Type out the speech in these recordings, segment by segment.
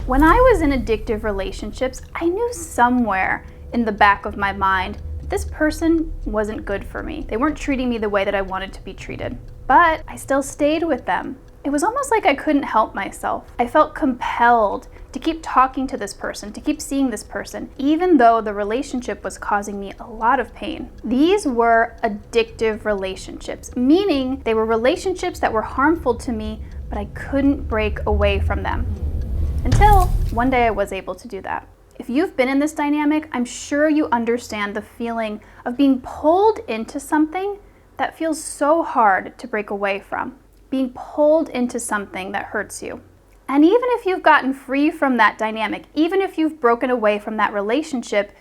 When I was in addictive relationships, I knew somewhere in the back of my mind that this person wasn't good for me. They weren't treating me the way that I wanted to be treated. But I still stayed with them. It was almost like I couldn't help myself. I felt compelled to keep talking to this person, to keep seeing this person, even though the relationship was causing me a lot of pain. These were addictive relationships, meaning they were relationships that were harmful to me, but I couldn't break away from them. Until one day I was able to do that. If you've been in this dynamic, I'm sure you understand the feeling of being pulled into something that feels so hard to break away from. Being pulled into something that hurts you. And even if you've gotten free from that dynamic, even if you've broken away from that relationship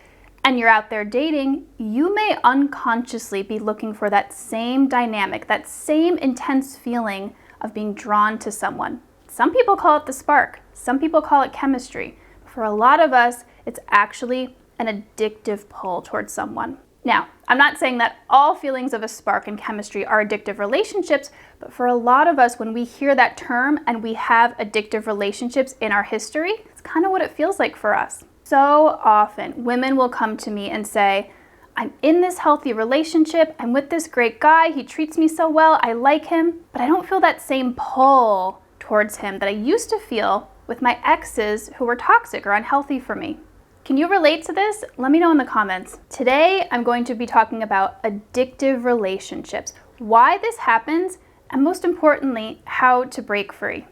and you're out there dating, you may unconsciously be looking for that same dynamic, that same intense feeling of being drawn to someone. Some people call it the spark. Some people call it chemistry. For a lot of us, it's actually an addictive pull towards someone. Now, I'm not saying that all feelings of a spark and chemistry are addictive relationships, but for a lot of us, when we hear that term and we have addictive relationships in our history, it's kind of what it feels like for us. So often, women will come to me and say, I'm in this healthy relationship, I'm with this great guy, he treats me so well, I like him, but I don't feel that same pull towards him that I used to feel with my exes who were toxic or unhealthy for me. Can you relate to this? Let me know in the comments. Today, I'm going to be talking about addictive relationships, why this happens, and most importantly, how to break free.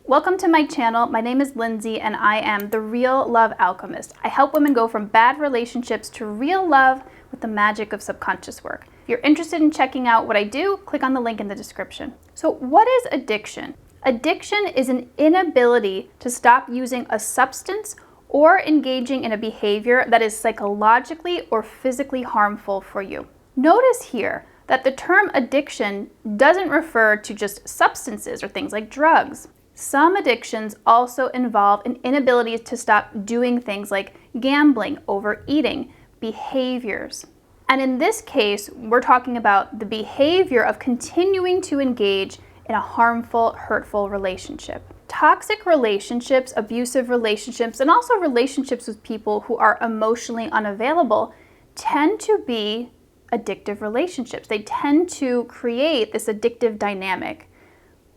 Welcome to my channel. My name is Lindsay, and I am the Real Love Alchemist. I help women go from bad relationships to real love with the magic of subconscious work. If you're interested in checking out what I do, click on the link in the description. So what is addiction? Addiction is an inability to stop using a substance or engaging in a behavior that is psychologically or physically harmful for you. Notice here that the term addiction doesn't refer to just substances or things like drugs. Some addictions also involve an inability to stop doing things like gambling, overeating, behaviors. And in this case, we're talking about the behavior of continuing to engage in a harmful, hurtful relationship. Toxic relationships, abusive relationships, and also relationships with people who are emotionally unavailable tend to be addictive relationships. They tend to create this addictive dynamic.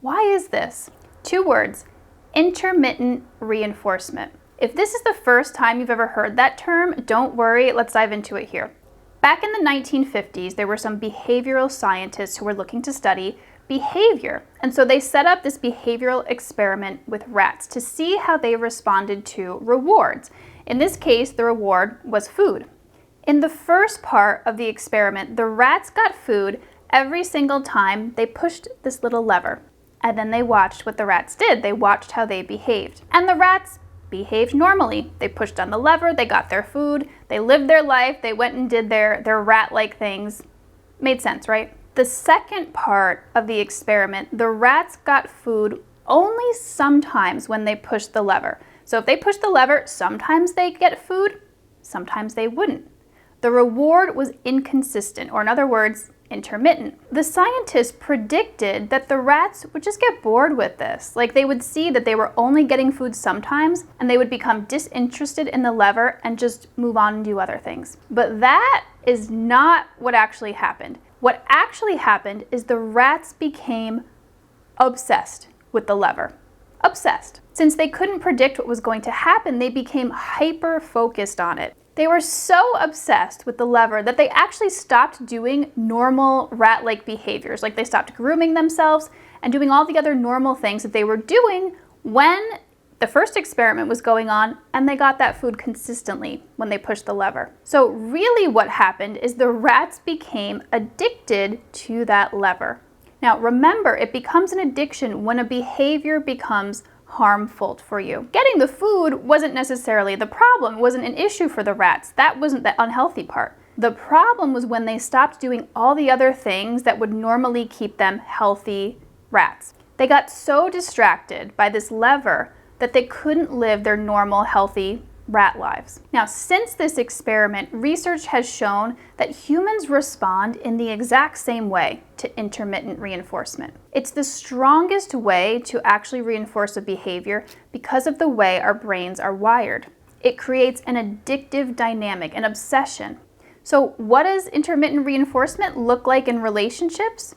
Why is this? 2 words, intermittent reinforcement. If this is the first time you've ever heard that term, don't worry, let's dive into it here. Back in the 1950s, there were some behavioral scientists who were looking to study behavior. And so they set up this behavioral experiment with rats to see how they responded to rewards. In this case, the reward was food. In the first part of the experiment, the rats got food every single time they pushed this little lever. And then they watched what the rats did. They watched how they behaved. And the rats behaved normally. They pushed on the lever, they got their food, they lived their life, they went and did their rat-like things. Made sense, right? The second part of the experiment, the rats got food only sometimes when they pushed the lever. So if they pushed the lever, sometimes they get food, sometimes they wouldn't. The reward was inconsistent, or in other words, intermittent. The scientists predicted that the rats would just get bored with this. Like they would see that they were only getting food sometimes, and they would become disinterested in the lever and just move on and do other things. But that is not what actually happened. What actually happened is the rats became obsessed with the lever. Obsessed. Since they couldn't predict what was going to happen, they became hyper-focused on it. They were so obsessed with the lever that they actually stopped doing normal rat-like behaviors, like they stopped grooming themselves and doing all the other normal things that they were doing when the first experiment was going on and they got that food consistently when they pushed the lever. So really what happened is the rats became addicted to that lever. Now remember, it becomes an addiction when a behavior becomes harmful for you. Getting the food wasn't necessarily the problem. It wasn't an issue for the rats. That wasn't the unhealthy part. The problem was when they stopped doing all the other things that would normally keep them healthy rats. They got so distracted by this lever that they couldn't live their normal, healthy rat lives. Now, since this experiment, research has shown that humans respond in the exact same way to intermittent reinforcement. It's the strongest way to actually reinforce a behavior because of the way our brains are wired. It creates an addictive dynamic, an obsession. So what does intermittent reinforcement look like in relationships?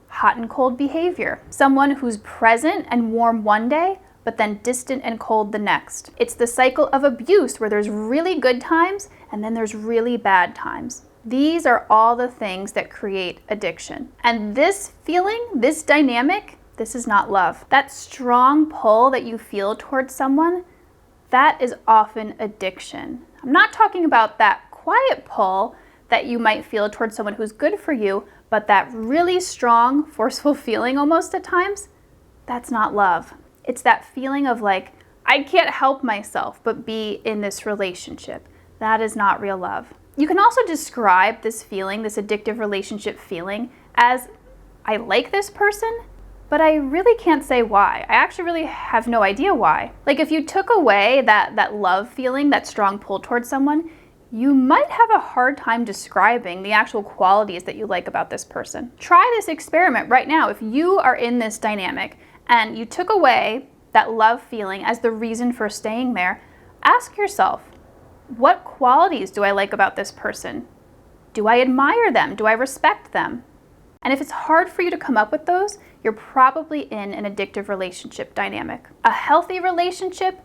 Hot and cold behavior. Someone who's present and warm one day, but then distant and cold the next. It's the cycle of abuse where there's really good times and then there's really bad times. These are all the things that create addiction. And this feeling, this dynamic, this is not love. That strong pull that you feel towards someone, that is often addiction. I'm not talking about that quiet pull that you might feel towards someone who's good for you, but that really strong, forceful feeling almost at times, that's not love. It's that feeling of like, I can't help myself but be in this relationship. That is not real love. You can also describe this feeling, this addictive relationship feeling, as I like this person, but I really can't say why. I actually really have no idea why. Like if you took away that love feeling, that strong pull towards someone, you might have a hard time describing the actual qualities that you like about this person. Try this experiment right now. If you are in this dynamic and you took away that love feeling as the reason for staying there, ask yourself, what qualities do I like about this person? Do I admire them? Do I respect them? And if it's hard for you to come up with those, you're probably in an addictive relationship dynamic. A healthy relationship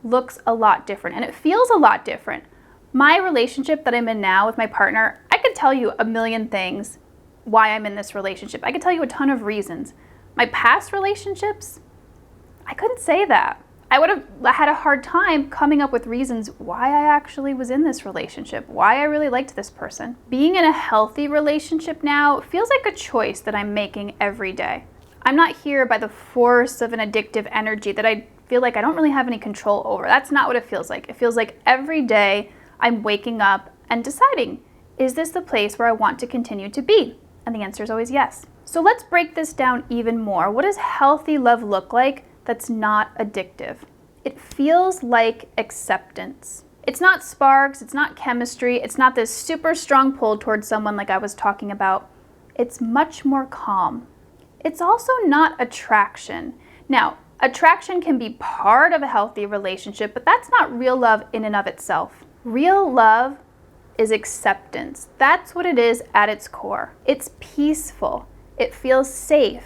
looks a lot different and it feels a lot different. My relationship that I'm in now with my partner, I could tell you a million things why I'm in this relationship. I could tell you a ton of reasons. My past relationships, I couldn't say that. I would have had a hard time coming up with reasons why I actually was in this relationship, why I really liked this person. Being in a healthy relationship now feels like a choice that I'm making every day. I'm not here by the force of an addictive energy that I feel like I don't really have any control over. That's not what it feels like. It feels like every day I'm waking up and deciding, is this the place where I want to continue to be? And the answer is always yes. So let's break this down even more. What does healthy love look like that's not addictive? It feels like acceptance. It's not sparks, it's not chemistry, it's not this super strong pull towards someone like I was talking about. It's much more calm. It's also not attraction. Now, attraction can be part of a healthy relationship, but that's not real love in and of itself. Real love is acceptance. That's what it is at its core. It's peaceful. It feels safe.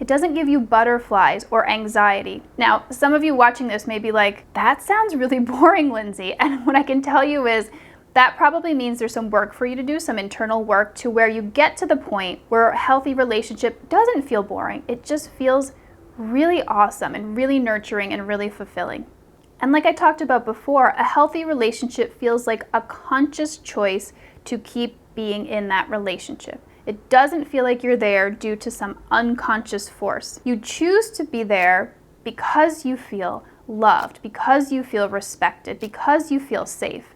It doesn't give you butterflies or anxiety. Now, some of you watching this may be like, that sounds really boring, Lindsay. And what I can tell you is that probably means there's some work for you to do, some internal work to where you get to the point where a healthy relationship doesn't feel boring. It just feels really awesome and really nurturing and really fulfilling. And like I talked about before, a healthy relationship feels like a conscious choice to keep being in that relationship. It doesn't feel like you're there due to some unconscious force. You choose to be there because you feel loved, because you feel respected, because you feel safe.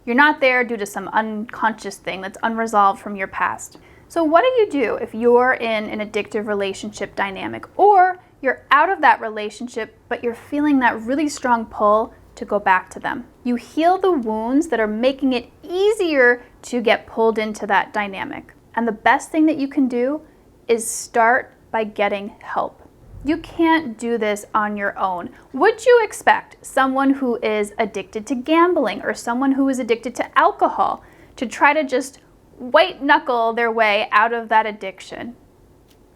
You're not there due to some unconscious thing that's unresolved from your past. So what do you do if you're in an addictive relationship dynamic, or you're out of that relationship, but you're feeling that really strong pull to go back to them? You heal the wounds that are making it easier to get pulled into that dynamic. And the best thing that you can do is start by getting help. You can't do this on your own. Would you expect someone who is addicted to gambling or someone who is addicted to alcohol to try to just white knuckle their way out of that addiction?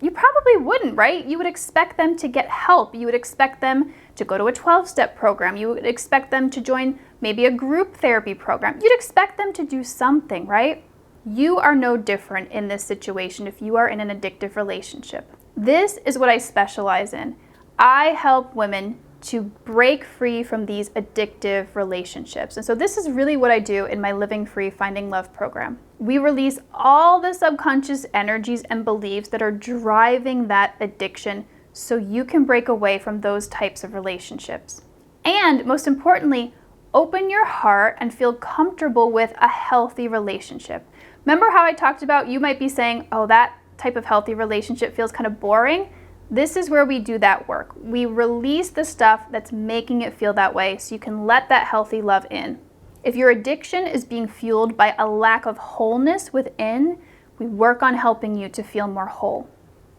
You probably wouldn't, right? You would expect them to get help. You would expect them to go to a 12-step program. You would expect them to join maybe a group therapy program. You'd expect them to do something, right? You are no different in this situation if you are in an addictive relationship. This is what I specialize in. I help women to break free from these addictive relationships. And so this is really what I do in my Living Free Finding Love program. We release all the subconscious energies and beliefs that are driving that addiction so you can break away from those types of relationships. And most importantly, open your heart and feel comfortable with a healthy relationship. Remember how I talked about you might be saying, oh, that type of healthy relationship feels kind of boring? This is where we do that work. We release the stuff that's making it feel that way so you can let that healthy love in. If your addiction is being fueled by a lack of wholeness within, we work on helping you to feel more whole.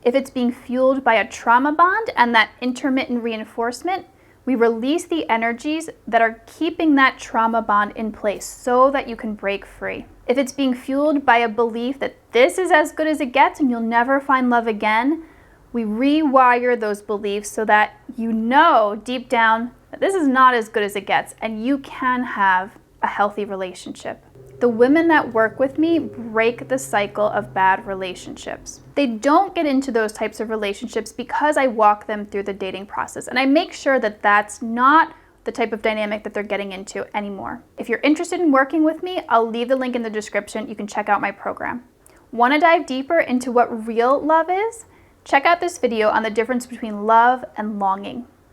If it's being fueled by a trauma bond and that intermittent reinforcement, we release the energies that are keeping that trauma bond in place so that you can break free. If it's being fueled by a belief that this is as good as it gets and you'll never find love again, we rewire those beliefs so that you know deep down that this is not as good as it gets and you can have a healthy relationship. The women that work with me break the cycle of bad relationships. They don't get into those types of relationships because I walk them through the dating process, and I make sure that that's not the type of dynamic that they're getting into anymore. If you're interested in working with me, I'll leave the link in the description. You can check out my program. Want to dive deeper into what real love is? Check out this video on the difference between love and longing.